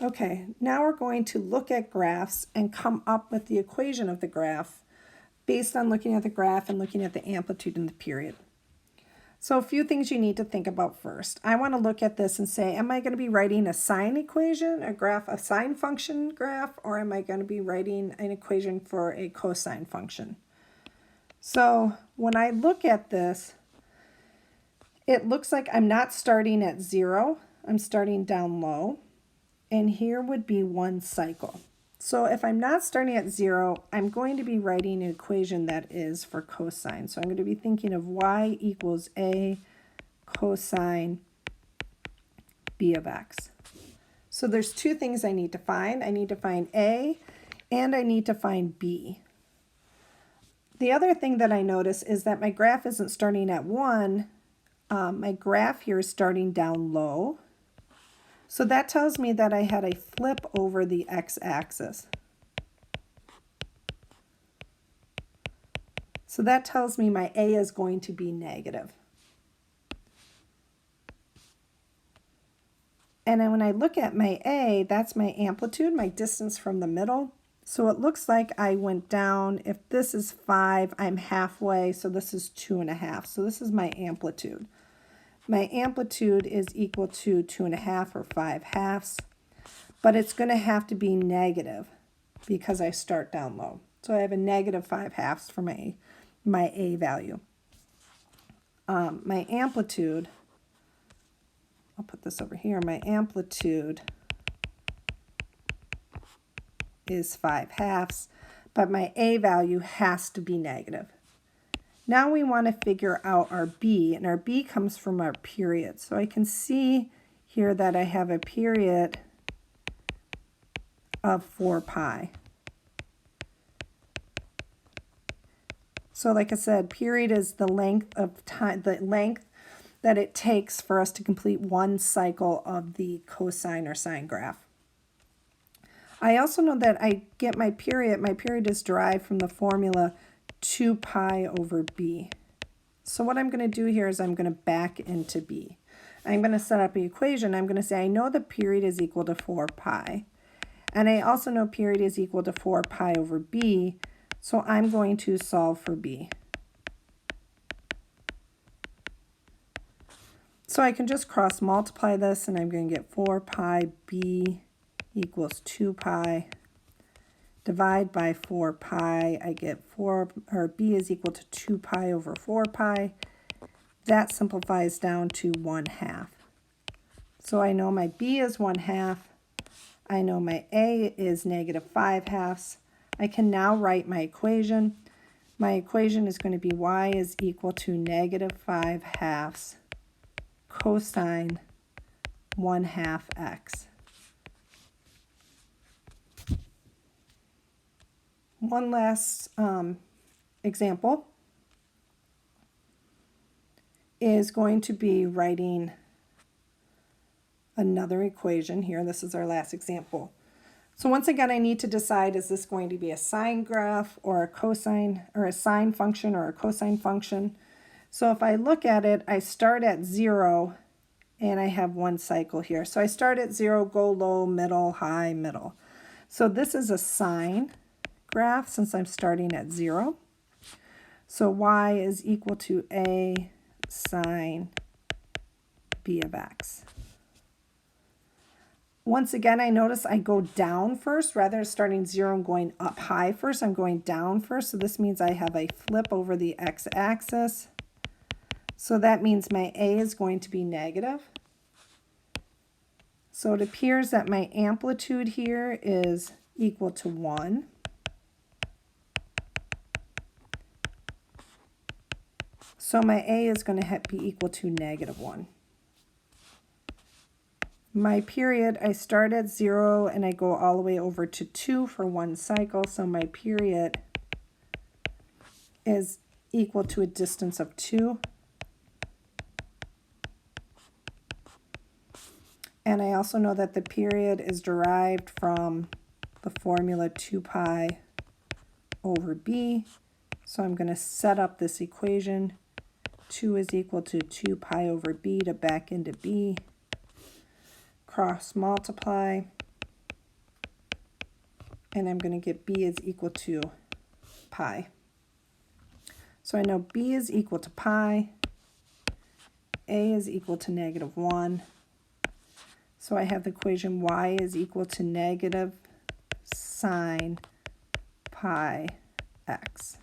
Okay, now we're going to look at graphs and come up with the equation of the graph based on looking at the graph and looking at the amplitude and the period. So a few things you need to think about first. I want to look at this and say, am I going to be writing a sine equation, a sine function graph, or am I going to be writing an equation for a cosine function? So when I look at this, it looks like I'm not starting at 0. I'm starting down low. And here would be 1 cycle. So if I'm not starting at 0, I'm going to be writing an equation that is for cosine. So I'm going to be thinking of y equals a cosine b of x. So there's two things I need to find. I need to find a, and I need to find b. The other thing that I notice is that my graph isn't starting at 1. My graph here is starting down low. So that tells me that I had a flip over the x-axis. So that tells me my a is going to be negative. And then when I look at my a, that's my amplitude, my distance from the middle. So it looks like I went down. If this is 5, I'm halfway, so this is 2.5. So this is my amplitude. My amplitude is equal to 2.5 or 5/2, but it's going to have to be negative because I start down low. So I have a negative 5/2 for my a value. My amplitude, I'll put this over here, my amplitude is 5/2, but my a value has to be negative. Now we want to figure out our b, and our b comes from our period. So I can see here that I have a period of 4 pi. So like I said, period is the length of time, the length that it takes for us to complete one cycle of the cosine or sine graph. I also know that I get my period is derived from the formula 2 pi over b. So what I'm going to do here is I'm going to back into b. I'm going to set up an equation. I'm going to say I know the period is equal to 4 pi. And I also know period is equal to 4 pi over b. So I'm going to solve for b. So I can just cross multiply this, and I'm going to get 4 pi b equals 2 pi. Divide by 4 pi, I get b is equal to 2 pi over 4 pi. That simplifies down to 1/2. So I know my b is 1/2. I know my a is negative 5/2. I can now write my equation. My equation is going to be y is equal to negative 5/2 cosine 1/2 x. One last example is going to be writing another equation here. This is our last example. So once again, I need to decide, is this going to be a sine graph or a cosine, or a sine function or a cosine function? So if I look at it, I start at 0 and I have 1 cycle here. So I start at 0, go low, middle, high, middle. So this is a sine graph since I'm starting at 0. So y is equal to a sine b of x. Once again, I notice I go down first. Rather than starting 0 and going up high first, I'm going down first. So this means I have a flip over the x-axis. So that means my a is going to be negative. So it appears that my amplitude here is equal to 1. So my a is going to be equal to negative 1. My period, I start at 0 and I go all the way over to 2 for 1 cycle. So my period is equal to a distance of 2. And I also know that the period is derived from the formula 2 pi over b. So I'm going to set up this equation. 2 is equal to 2 pi over b to back into b. Cross multiply. and I'm going to get b is equal to pi. So I know b is equal to pi, a is equal to -1. So I have the equation y is equal to negative sine pi x.